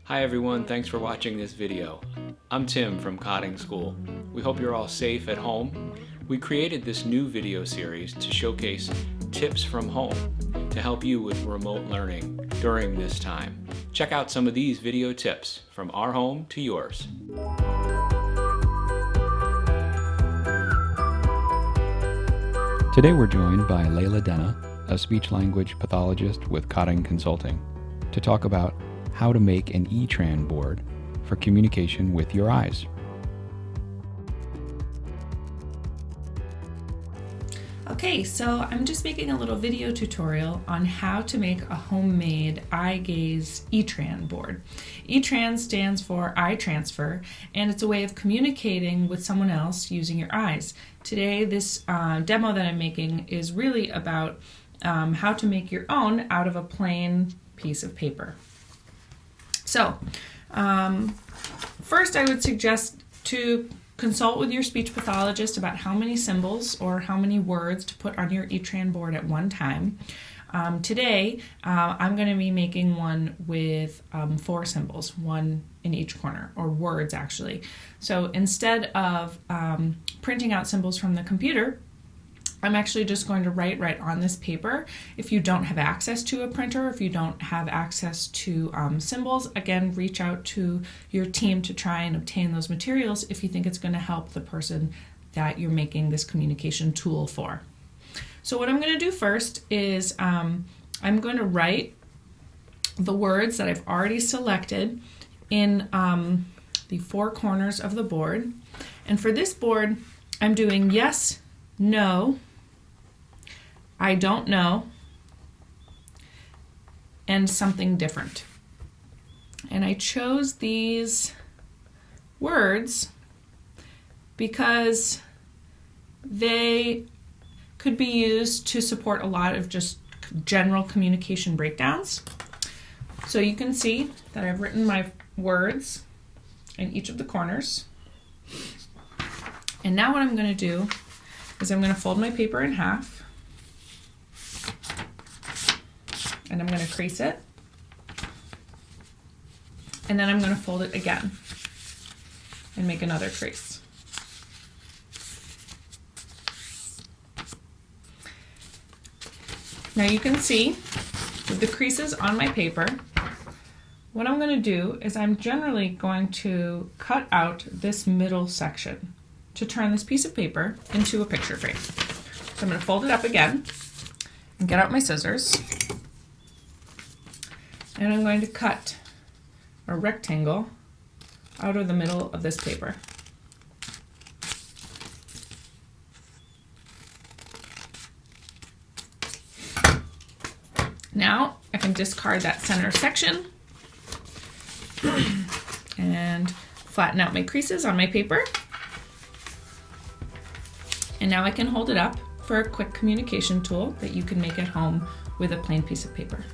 Hi everyone, thanks for watching this video. I'm Tim from Cotting School. We hope you're all safe at home. We created this new video series to showcase tips from home to help you with remote learning during this time. Check out some of these video tips from our home to yours. Today we're joined by Leila Denna, a speech-language pathologist with Cotting Consulting, to talk about how to make an E-Tran board for communication with your eyes. Okay, so I'm just making a little video tutorial on how to make a homemade eye gaze E-Tran board. E-Tran stands for eye transfer, and it's a way of communicating with someone else using your eyes. Today, this demo that I'm making is really about how to make your own out of a plain piece of paper. So, first I would suggest to consult with your speech pathologist about how many symbols or how many words to put on your E-Tran board at one time. Today, I'm going to be making one with 4 symbols, one in each corner, or words actually. So instead of printing out symbols from the computer, I'm actually just going to write right on this paper. If you don't have access to a printer, if you don't have access to symbols, again, reach out to your team to try and obtain those materials if you think it's going to help the person that you're making this communication tool for. So what I'm going to do first is I'm going to write the words that I've already selected in the 4 corners of the board. And for this board, I'm doing yes, no, I don't know, and something different. And I chose these words because they could be used to support a lot of just general communication breakdowns. So you can see that I've written my words in each of the corners. And now what I'm going to do is I'm going to fold my paper in half, and I'm going to crease it, and then I'm going to fold it again and make another crease. Now you can see with the creases on my paper, what I'm going to do is I'm generally going to cut out this middle section to turn this piece of paper into a picture frame. So I'm going to fold it up again and get out my scissors, and I'm going to cut a rectangle out of the middle of this paper. Now I can discard that center section and flatten out my creases on my paper. And now I can hold it up for a quick communication tool that you can make at home with a plain piece of paper.